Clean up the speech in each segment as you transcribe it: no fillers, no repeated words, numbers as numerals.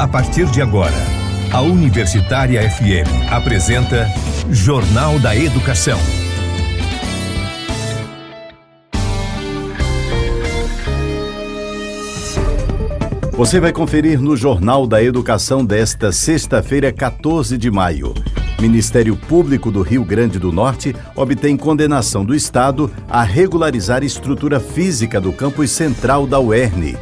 A partir de agora, a Universitária FM apresenta Jornal da Educação. Você vai conferir no Jornal da Educação desta sexta-feira, 14 de maio. Ministério Público do Rio Grande do Norte obtém condenação do Estado a regularizar estrutura física do campus central da UERN.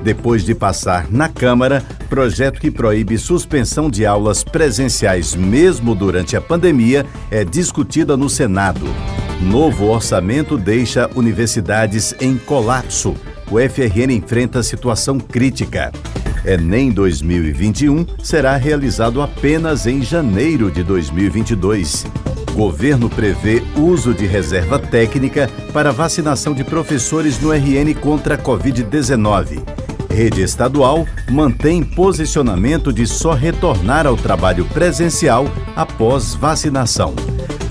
Depois de passar na Câmara, projeto que proíbe suspensão de aulas presenciais mesmo durante a pandemia é discutida no Senado. Novo orçamento deixa universidades em colapso. O FRN enfrenta situação crítica. Enem 2021 será realizado apenas em janeiro de 2022. Governo prevê uso de reserva técnica para vacinação de professores no RN contra a Covid-19. Rede estadual mantém posicionamento de só retornar ao trabalho presencial após vacinação.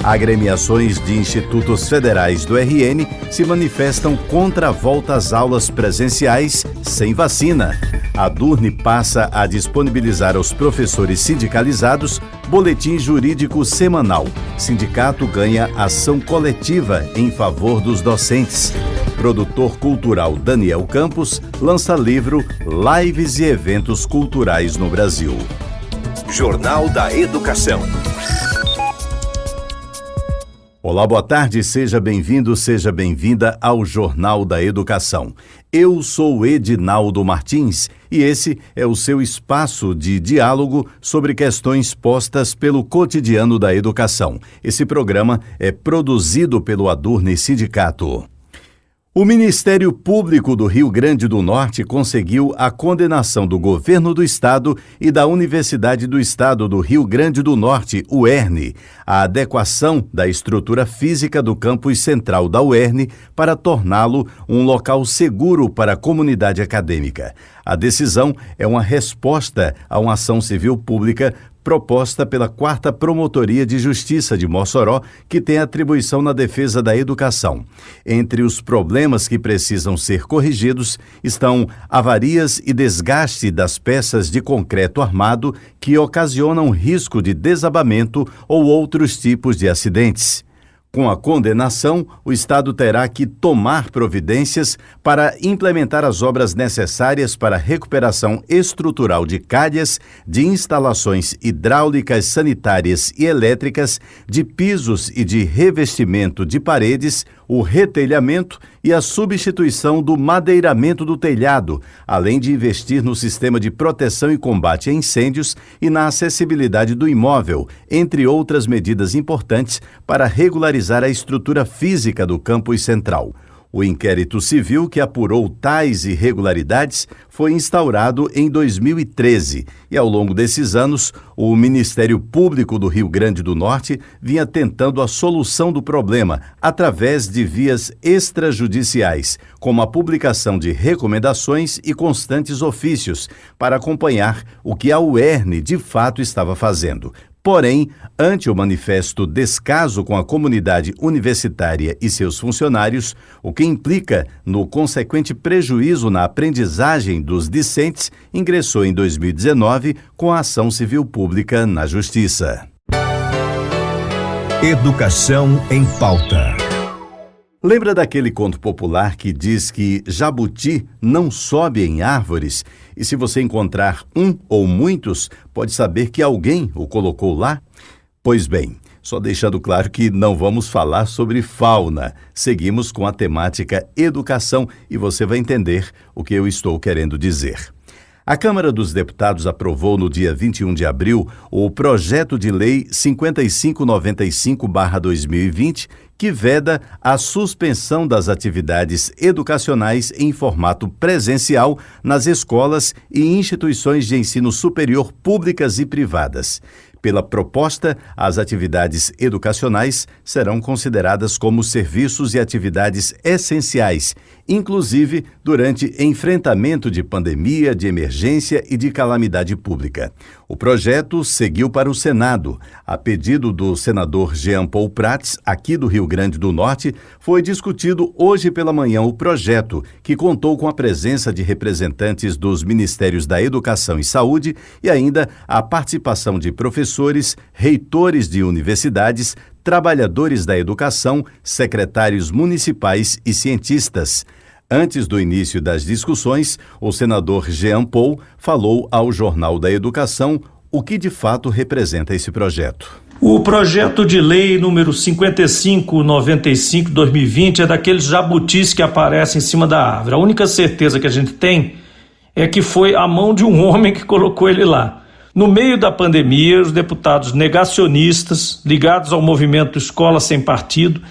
Agremiações de institutos federais do RN se manifestam contra a volta às aulas presenciais sem vacina. A Durne passa a disponibilizar aos professores sindicalizados boletim jurídico semanal. Sindicato ganha ação coletiva em favor dos docentes. Produtor cultural Daniel Campos lança livro Lives e Eventos Culturais no Brasil. Jornal da Educação. Olá, boa tarde, seja bem-vindo, seja bem-vinda ao Jornal da Educação. Eu sou Edinaldo Martins e esse é o seu espaço de diálogo sobre questões postas pelo cotidiano da educação. Esse programa é produzido pelo Adurne Sindicato. O Ministério Público do Rio Grande do Norte conseguiu a condenação do Governo do Estado e da Universidade do Estado do Rio Grande do Norte, UERN, a adequação da estrutura física do campus central da UERN para torná-lo um local seguro para a comunidade acadêmica. A decisão é uma resposta a uma ação civil pública proposta pela 4ª Promotoria de Justiça de Mossoró, que tem atribuição na defesa da educação. Entre os problemas que precisam ser corrigidos estão avarias e desgaste das peças de concreto armado que ocasionam risco de desabamento ou outros tipos de acidentes. Com a condenação, o Estado terá que tomar providências para implementar as obras necessárias para a recuperação estrutural de calhas, de instalações hidráulicas, sanitárias e elétricas, de pisos e de revestimento de paredes, o retelhamento e a substituição do madeiramento do telhado, além de investir no sistema de proteção e combate a incêndios e na acessibilidade do imóvel, entre outras medidas importantes para regularizar a estrutura física do campus central. O inquérito civil que apurou tais irregularidades foi instaurado em 2013 e, ao longo desses anos, o Ministério Público do Rio Grande do Norte vinha tentando a solução do problema através de vias extrajudiciais, como a publicação de recomendações e constantes ofícios para acompanhar o que a UERN de fato estava fazendo. Porém, ante o manifesto descaso com a comunidade universitária e seus funcionários, o que implica no consequente prejuízo na aprendizagem dos discentes, ingressou em 2019 com a ação civil pública na Justiça. Educação em pauta. Lembra daquele conto popular que diz que jabuti não sobe em árvores e se você encontrar um ou muitos, pode saber que alguém o colocou lá? Pois bem, só deixando claro que não vamos falar sobre fauna. Seguimos com a temática educação e você vai entender o que eu estou querendo dizer. A Câmara dos Deputados aprovou no dia 21 de abril o projeto de lei 5595/2020, que veda a suspensão das atividades educacionais em formato presencial nas escolas e instituições de ensino superior públicas e privadas. Pela proposta, as atividades educacionais serão consideradas como serviços e atividades essenciais inclusive durante enfrentamento de pandemia, de emergência e de calamidade pública. O projeto seguiu para o Senado. A pedido do senador Jean Paul Prats, aqui do Rio Grande do Norte, foi discutido hoje pela manhã o projeto, que contou com a presença de representantes dos Ministérios da Educação e Saúde e ainda a participação de professores, reitores de universidades, trabalhadores da educação, secretários municipais e cientistas. Antes do início das discussões, o senador Jean Paul falou ao Jornal da Educação o que de fato representa esse projeto. O projeto de lei número 5595/2020 é daqueles jabutis que aparecem em cima da árvore. A única certeza que a gente tem é que foi a mão de um homem que colocou ele lá. No meio da pandemia, os deputados negacionistas, ligados ao movimento Escola Sem Partido,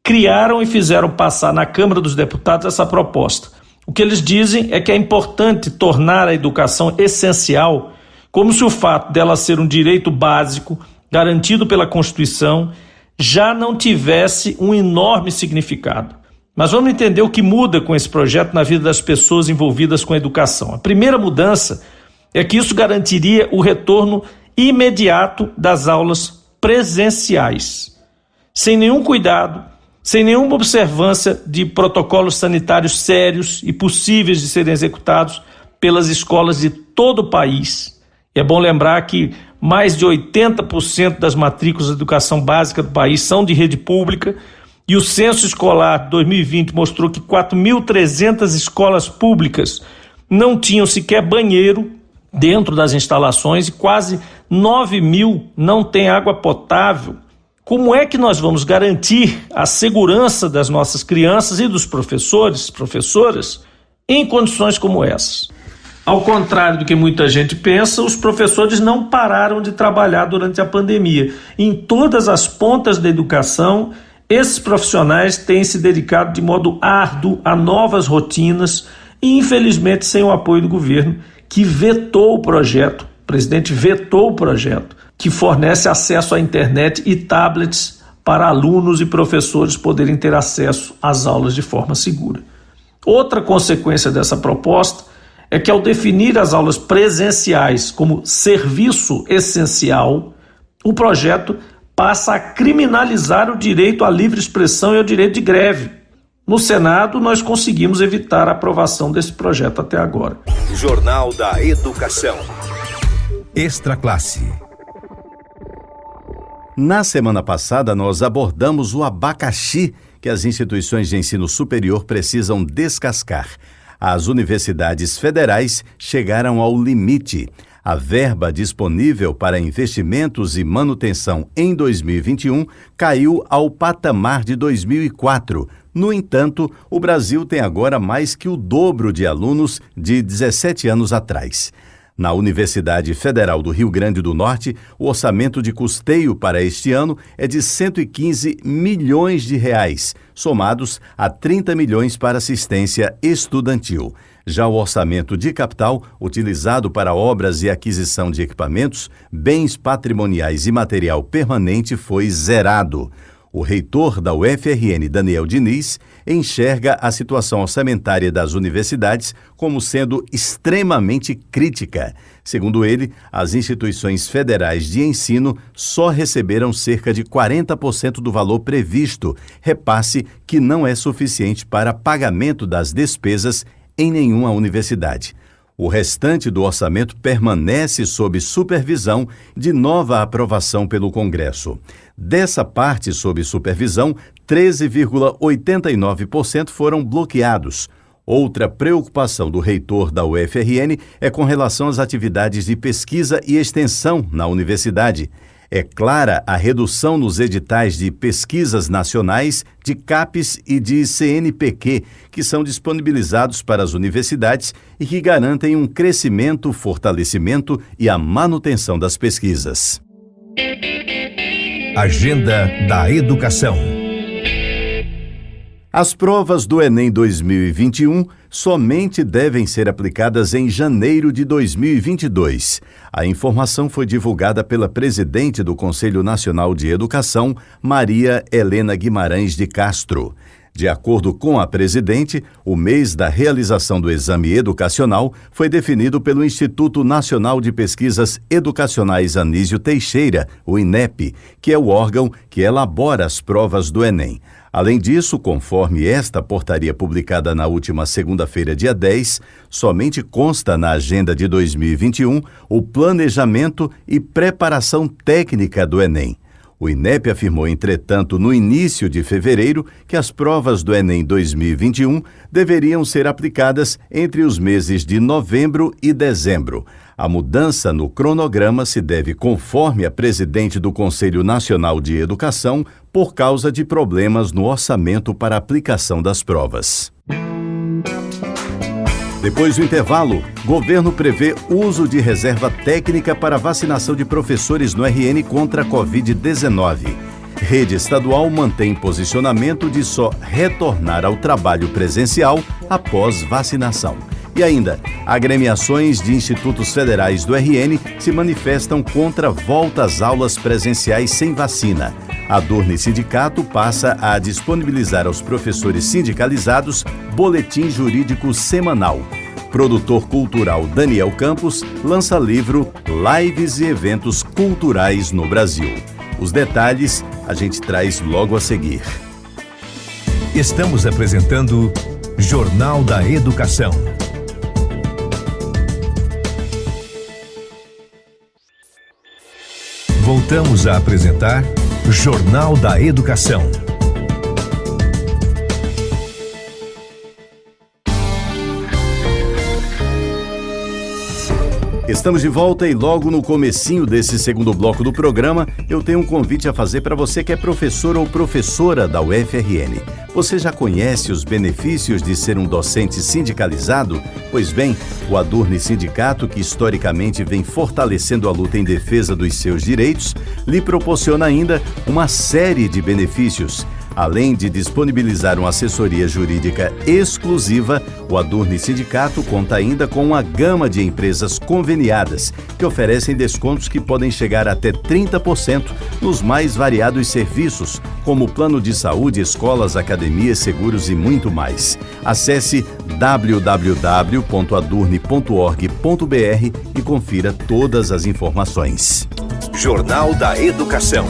criaram e fizeram passar na Câmara dos Deputados essa proposta. O que eles dizem é que é importante tornar a educação essencial, como se o fato dela ser um direito básico, garantido pela Constituição, já não tivesse um enorme significado. Mas vamos entender o que muda com esse projeto na vida das pessoas envolvidas com a educação. A primeira mudança é que isso garantiria o retorno imediato das aulas presenciais, sem nenhum cuidado, sem nenhuma observância de protocolos sanitários sérios e possíveis de serem executados pelas escolas de todo o país. E é bom lembrar que mais de 80% das matrículas de educação básica do país são de rede pública e o censo escolar de 2020 mostrou que 4.300 escolas públicas não tinham sequer banheiro dentro das instalações e quase 9.000 não têm água potável. Como é que nós vamos garantir a segurança das nossas crianças e dos professores, professoras, em condições como essas? Ao contrário do que muita gente pensa, os professores não pararam de trabalhar durante a pandemia. Em todas as pontas da educação, esses profissionais têm se dedicado de modo árduo a novas rotinas e, infelizmente, sem o apoio do governo, que vetou o projeto, o presidente vetou o projeto, que fornece acesso à internet e tablets para alunos e professores poderem ter acesso às aulas de forma segura. Outra consequência dessa proposta é que, ao definir as aulas presenciais como serviço essencial, o projeto passa a criminalizar o direito à livre expressão e ao direito de greve. No Senado, nós conseguimos evitar a aprovação desse projeto até agora. Jornal da Educação. Extra Classe. Na semana passada, nós abordamos o abacaxi que as instituições de ensino superior precisam descascar. As universidades federais chegaram ao limite. A verba disponível para investimentos e manutenção em 2021 caiu ao patamar de 2004. No entanto, o Brasil tem agora mais que o dobro de alunos de 17 anos atrás. Na Universidade Federal do Rio Grande do Norte, o orçamento de custeio para este ano é de 115 milhões de reais, somados a 30 milhões para assistência estudantil. Já o orçamento de capital, utilizado para obras e aquisição de equipamentos, bens patrimoniais e material permanente, foi zerado. O reitor da UFRN, Daniel Diniz, enxerga a situação orçamentária das universidades como sendo extremamente crítica. Segundo ele, as instituições federais de ensino só receberam cerca de 40% do valor previsto, repasse que não é suficiente para pagamento das despesas em nenhuma universidade. O restante do orçamento permanece sob supervisão de nova aprovação pelo Congresso. Dessa parte sob supervisão, 13,89% foram bloqueados. Outra preocupação do reitor da UFRN é com relação às atividades de pesquisa e extensão na universidade. É clara a redução nos editais de pesquisas nacionais, de CAPES e de CNPq, que são disponibilizados para as universidades e que garantem um crescimento, fortalecimento e a manutenção das pesquisas. Agenda da Educação. As provas do Enem 2021 somente devem ser aplicadas em janeiro de 2022. A informação foi divulgada pela presidente do Conselho Nacional de Educação, Maria Helena Guimarães de Castro. De acordo com a presidente, o mês da realização do exame educacional foi definido pelo Instituto Nacional de Pesquisas Educacionais Anísio Teixeira, o INEP, que é o órgão que elabora as provas do Enem. Além disso, conforme esta portaria publicada na última segunda-feira, dia 10, somente consta na agenda de 2021 o planejamento e preparação técnica do Enem. O INEP afirmou, entretanto, no início de fevereiro, que as provas do Enem 2021 deveriam ser aplicadas entre os meses de novembro e dezembro. A mudança no cronograma se deve, conforme a presidente do Conselho Nacional de Educação, por causa de problemas no orçamento para a aplicação das provas. Depois do intervalo, governo prevê uso de reserva técnica para vacinação de professores no RN contra a Covid-19. Rede estadual mantém posicionamento de só retornar ao trabalho presencial após vacinação. E ainda, agremiações de institutos federais do RN se manifestam contra a volta às aulas presenciais sem vacina. A Durni Sindicato passa a disponibilizar aos professores sindicalizados boletim jurídico semanal. Produtor cultural Daniel Campos lança livro Lives e Eventos Culturais no Brasil. Os detalhes a gente traz logo a seguir. Estamos apresentando Jornal da Educação. Voltamos a apresentar Jornal da Educação. Estamos de volta e logo no comecinho desse segundo bloco do programa, eu tenho um convite a fazer para você que é professor ou professora da UFRN. Você já conhece os benefícios de ser um docente sindicalizado? Pois bem, o Adurni Sindicato, que historicamente vem fortalecendo a luta em defesa dos seus direitos, lhe proporciona ainda uma série de benefícios. Além de disponibilizar uma assessoria jurídica exclusiva, o Adurni Sindicato conta ainda com uma gama de empresas conveniadas que oferecem descontos que podem chegar até 30% nos mais variados serviços, como plano de saúde, escolas, academias, seguros e muito mais. Acesse www.adurni.org.br e confira todas as informações. Jornal da Educação.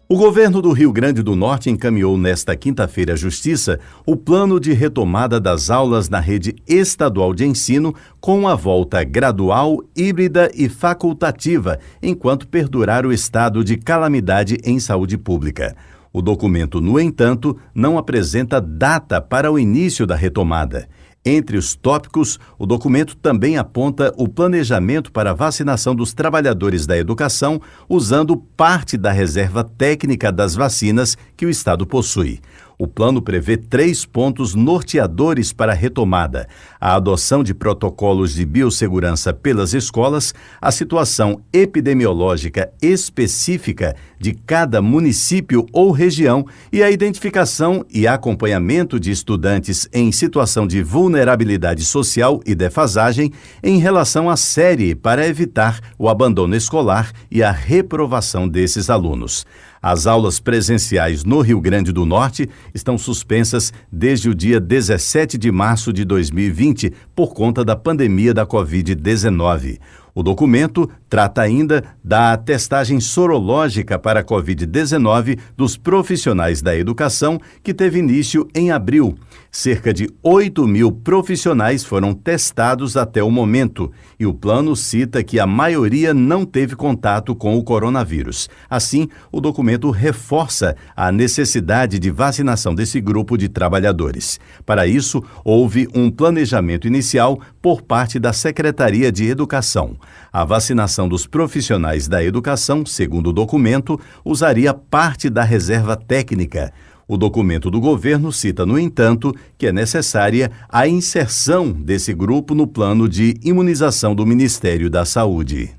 O governo do Rio Grande do Norte encaminhou nesta quinta-feira à Justiça o plano de retomada das aulas na rede estadual de ensino com a volta gradual, híbrida e facultativa, enquanto perdurar o estado de calamidade em saúde pública. O documento, no entanto, não apresenta data para o início da retomada. Entre os tópicos, o documento também aponta o planejamento para a vacinação dos trabalhadores da educação, usando parte da reserva técnica das vacinas que o Estado possui. O plano prevê 3 pontos norteadores para a retomada: a adoção de protocolos de biossegurança pelas escolas, a situação epidemiológica específica de cada município ou região e a identificação e acompanhamento de estudantes em situação de vulnerabilidade social e defasagem em relação à série para evitar o abandono escolar e a reprovação desses alunos. As aulas presenciais no Rio Grande do Norte estão suspensas desde o dia 17 de março de 2020 por conta da pandemia da Covid-19. O documento trata ainda da testagem sorológica para a Covid-19 dos profissionais da educação, que teve início em abril. Cerca de 8.000 profissionais foram testados até o momento, e o plano cita que a maioria não teve contato com o coronavírus. Assim, o documento reforça a necessidade de vacinação desse grupo de trabalhadores. Para isso, houve um planejamento inicial por parte da Secretaria de Educação. A vacinação dos profissionais da educação, segundo o documento, usaria parte da reserva técnica. O documento do governo cita, no entanto, que é necessária a inserção desse grupo no plano de imunização do Ministério da Saúde.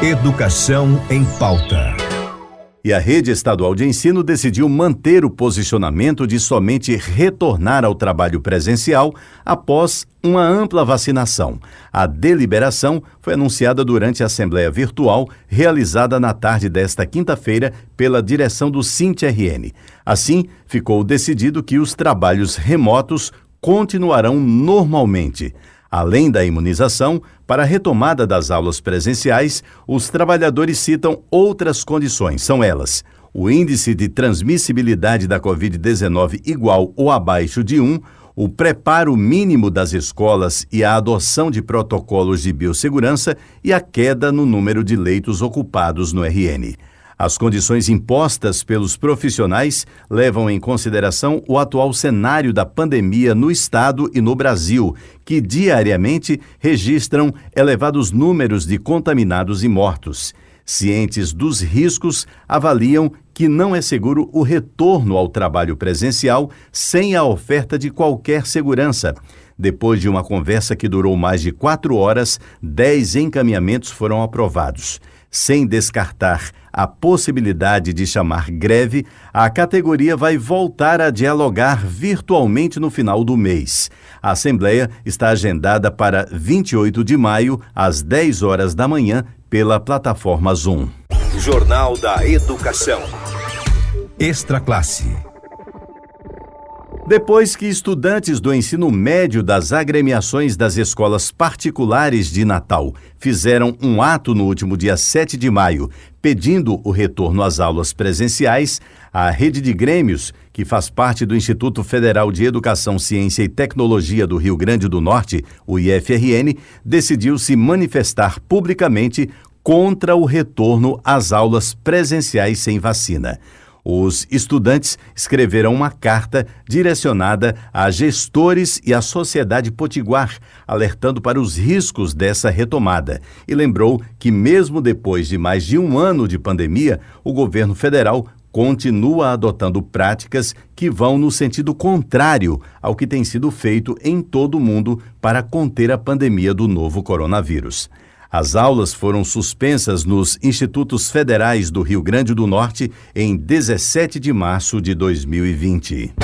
Educação em pauta. E a rede estadual de ensino decidiu manter o posicionamento de somente retornar ao trabalho presencial após uma ampla vacinação. A deliberação foi anunciada durante a Assembleia Virtual realizada na tarde desta quinta-feira pela direção do SINT-RN. Assim, ficou decidido que os trabalhos remotos continuarão normalmente. Além da imunização, para a retomada das aulas presenciais, os trabalhadores citam outras condições. São elas: o índice de transmissibilidade da Covid-19 igual ou abaixo de 1, o preparo mínimo das escolas e a adoção de protocolos de biossegurança e a queda no número de leitos ocupados no RN. As condições impostas pelos profissionais levam em consideração o atual cenário da pandemia no Estado e no Brasil, que diariamente registram elevados números de contaminados e mortos. Cientes dos riscos, avaliam que não é seguro o retorno ao trabalho presencial sem a oferta de qualquer segurança. Depois de uma conversa que durou mais de 4 horas, 10 encaminhamentos foram aprovados. Sem descartar a possibilidade de chamar greve, a categoria vai voltar a dialogar virtualmente no final do mês. A Assembleia está agendada para 28 de maio, às 10 horas da manhã, pela plataforma Zoom. Jornal da Educação. Extra Classe. Depois que estudantes do ensino médio das agremiações das escolas particulares de Natal fizeram um ato no último dia 7 de maio, pedindo o retorno às aulas presenciais, a Rede de Grêmios, que faz parte do Instituto Federal de Educação, Ciência e Tecnologia do Rio Grande do Norte, o IFRN, decidiu se manifestar publicamente contra o retorno às aulas presenciais sem vacina. Os estudantes escreveram uma carta direcionada a gestores e à sociedade potiguar, alertando para os riscos dessa retomada, e lembrou que mesmo depois de mais de um ano de pandemia, o governo federal continua adotando práticas que vão no sentido contrário ao que tem sido feito em todo o mundo para conter a pandemia do novo coronavírus. As aulas foram suspensas nos Institutos Federais do Rio Grande do Norte em 17 de março de 2020.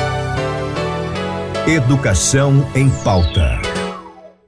Educação em pauta.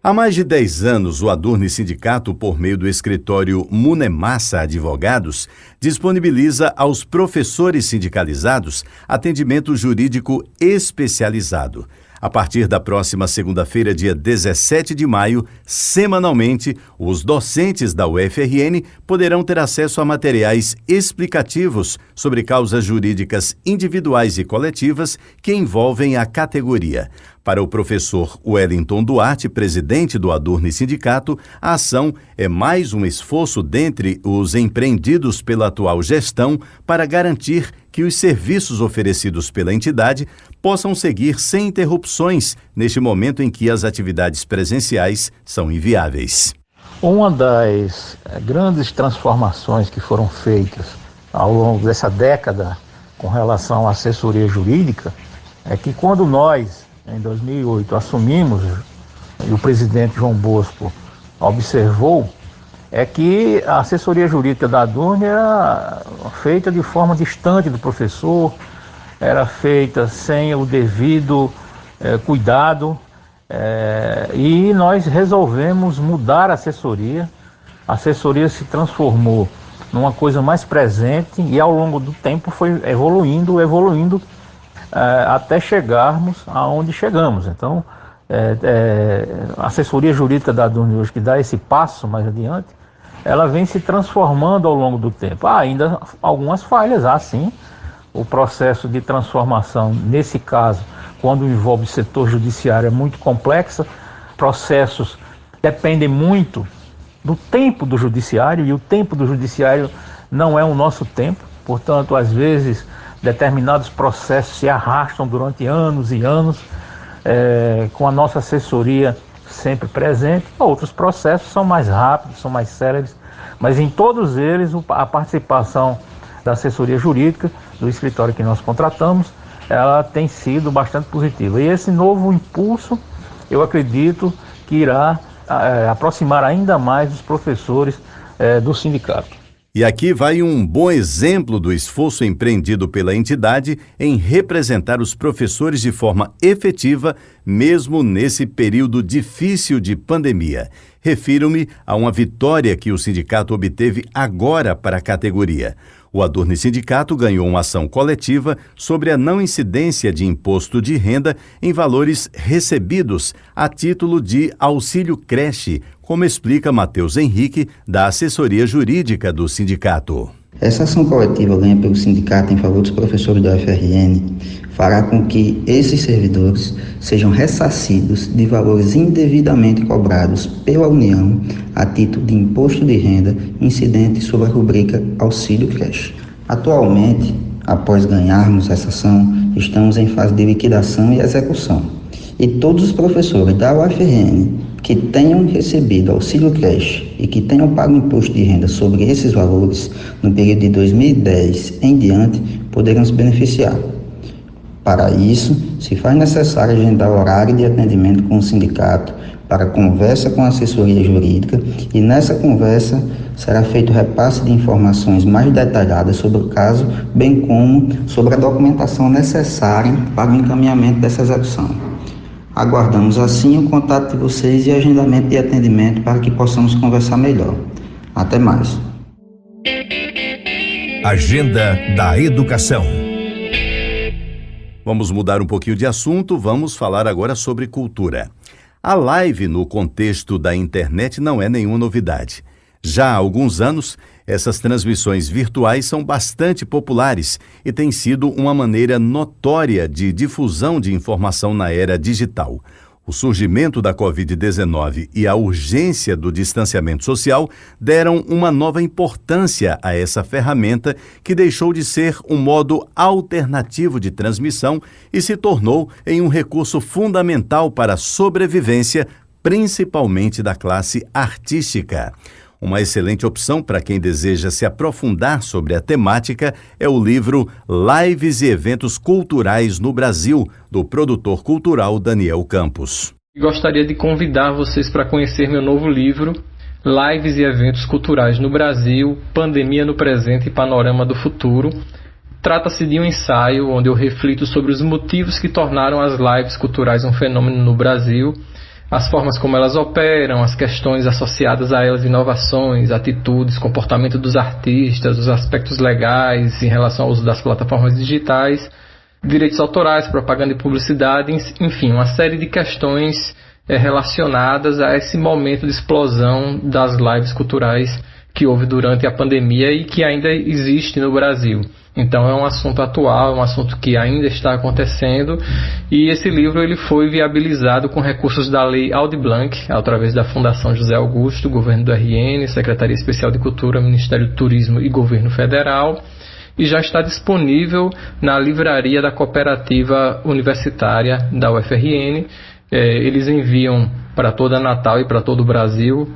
Há mais de 10 anos, o Adurne Sindicato, por meio do escritório Munemassa Advogados, disponibiliza aos professores sindicalizados atendimento jurídico especializado. A partir da próxima segunda-feira, dia 17 de maio, semanalmente, os docentes da UFRN poderão ter acesso a materiais explicativos sobre causas jurídicas individuais e coletivas que envolvem a categoria. Para o professor Wellington Duarte, presidente do Adurne Sindicato, a ação é mais um esforço dentre os empreendidos pela atual gestão para garantir que os serviços oferecidos pela entidade possam seguir sem interrupções neste momento em que as atividades presenciais são inviáveis. Uma das grandes transformações que foram feitas ao longo dessa década com relação à assessoria jurídica é que quando nós, em 2008, assumimos, e o presidente João Bosco observou, é que a assessoria jurídica da Adurne era feita de forma distante do professor, era feita sem o devido cuidado, e nós resolvemos mudar a assessoria. A assessoria se transformou numa coisa mais presente e ao longo do tempo foi evoluindo, até chegarmos aonde chegamos. Então, a assessoria jurídica da Adurne hoje, que dá esse passo mais adiante, ela vem se transformando ao longo do tempo. Há ainda algumas falhas, sim. O processo de transformação, nesse caso, quando envolve o setor judiciário, é muito complexo. Processos dependem muito do tempo do judiciário, e o tempo do judiciário não é o nosso tempo. Portanto, às vezes, determinados processos se arrastam durante anos e anos, com a nossa assessoria sempre presente. Outros processos são mais rápidos, são mais céleres, mas em todos eles a participação da assessoria jurídica, do escritório que nós contratamos, ela tem sido bastante positiva. E esse novo impulso, eu acredito que irá aproximar ainda mais os professores do sindicato. E aqui vai um bom exemplo do esforço empreendido pela entidade em representar os professores de forma efetiva, mesmo nesse período difícil de pandemia. Refiro-me a uma vitória que o sindicato obteve agora para a categoria. O Adurne Sindicato ganhou uma ação coletiva sobre a não incidência de imposto de renda em valores recebidos a título de auxílio creche, como explica Matheus Henrique, da assessoria jurídica do sindicato. Essa ação coletiva ganha pelo sindicato em favor dos professores da UFRN fará com que esses servidores sejam ressarcidos de valores indevidamente cobrados pela União a título de imposto de renda incidente sobre a rubrica Auxílio Creche. Atualmente, após ganharmos essa ação, estamos em fase de liquidação e execução. E todos os professores da UFRN que tenham recebido auxílio creche e que tenham pago imposto de renda sobre esses valores no período de 2010 em diante poderão se beneficiar. Para isso, se faz necessário agendar horário de atendimento com o sindicato para conversa com a assessoria jurídica e nessa conversa será feito repasse de informações mais detalhadas sobre o caso, bem como sobre a documentação necessária para o encaminhamento dessa execução. Aguardamos assim o contato de vocês e agendamento de atendimento para que possamos conversar melhor. Até mais. Agenda da Educação. Vamos mudar um pouquinho de assunto, vamos falar agora sobre cultura. A live no contexto da internet não é nenhuma novidade. Já há alguns anos, essas transmissões virtuais são bastante populares e têm sido uma maneira notória de difusão de informação na era digital. O surgimento da Covid-19 e a urgência do distanciamento social deram uma nova importância a essa ferramenta que deixou de ser um modo alternativo de transmissão e se tornou em um recurso fundamental para a sobrevivência, principalmente da classe artística. Uma excelente opção para quem deseja se aprofundar sobre a temática é o livro Lives e Eventos Culturais no Brasil, do produtor cultural Daniel Campos. Gostaria de convidar vocês para conhecer meu novo livro, Lives e Eventos Culturais no Brasil, Pandemia no Presente e Panorama do Futuro. Trata-se de um ensaio onde eu reflito sobre os motivos que tornaram as lives culturais um fenômeno no Brasil, as formas como elas operam, as questões associadas a elas, inovações, atitudes, comportamento dos artistas, os aspectos legais em relação ao uso das plataformas digitais, direitos autorais, propaganda e publicidade, enfim, uma série de questões relacionadas a esse momento de explosão das lives culturais que houve durante a pandemia e que ainda existe no Brasil. Então é um assunto atual, é um assunto que ainda está acontecendo e esse livro ele foi viabilizado com recursos da Lei Aldir Blanc, através da Fundação José Augusto, Governo do RN, Secretaria Especial de Cultura, Ministério do Turismo e Governo Federal, e já está disponível na livraria da Cooperativa Universitária da UFRN. Eles enviam para toda Natal e para todo o Brasil,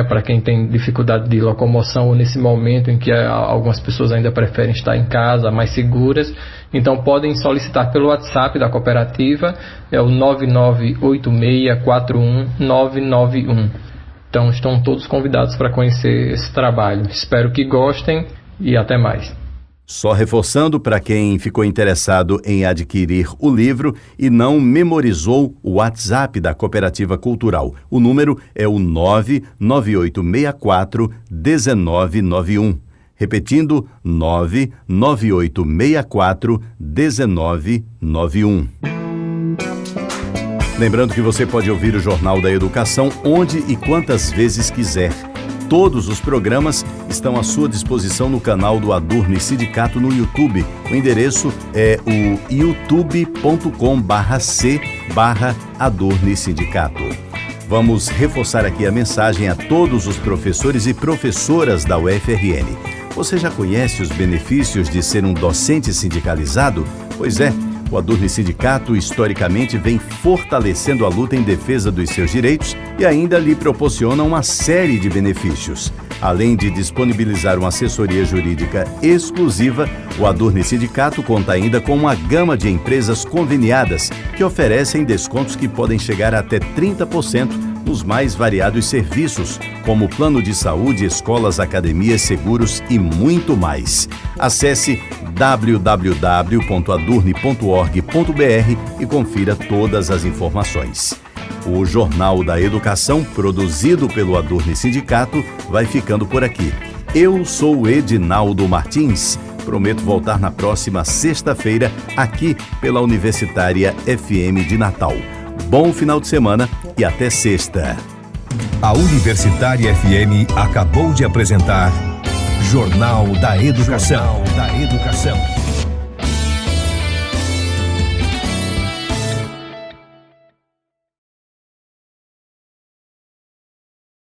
para quem tem dificuldade de locomoção ou nesse momento em que algumas pessoas ainda preferem estar em casa, mais seguras. Então podem solicitar pelo WhatsApp da cooperativa, é o 9986419991. Então estão todos convidados para conhecer esse trabalho. Espero que gostem e até mais. Só reforçando para quem ficou interessado em adquirir o livro e não memorizou o WhatsApp da Cooperativa Cultural. O número é o 99864-1991. Repetindo, 99864-1991. Lembrando que você pode ouvir o Jornal da Educação onde e quantas vezes quiser. Todos os programas estão à sua disposição no canal do Adurne Sindicato no YouTube. O endereço é o youtube.com/c/Adurne Sindicato. Vamos reforçar aqui a mensagem a todos os professores e professoras da UFRN. Você já conhece os benefícios de ser um docente sindicalizado? Pois é. O Adurne Sindicato, historicamente, vem fortalecendo a luta em defesa dos seus direitos e ainda lhe proporciona uma série de benefícios. Além de disponibilizar uma assessoria jurídica exclusiva, o Adurne Sindicato conta ainda com uma gama de empresas conveniadas que oferecem descontos que podem chegar a até 30% nos mais variados serviços, como plano de saúde, escolas, academias, seguros e muito mais. Acesse www.adurne.org.br e confira todas as informações. O Jornal da Educação, produzido pelo Adurne Sindicato, vai ficando por aqui. Eu sou Edinaldo Martins. Prometo voltar na próxima sexta-feira, aqui pela Universitária FM de Natal. Bom final de semana e até sexta. A Universitária FM acabou de apresentar Jornal da Educação.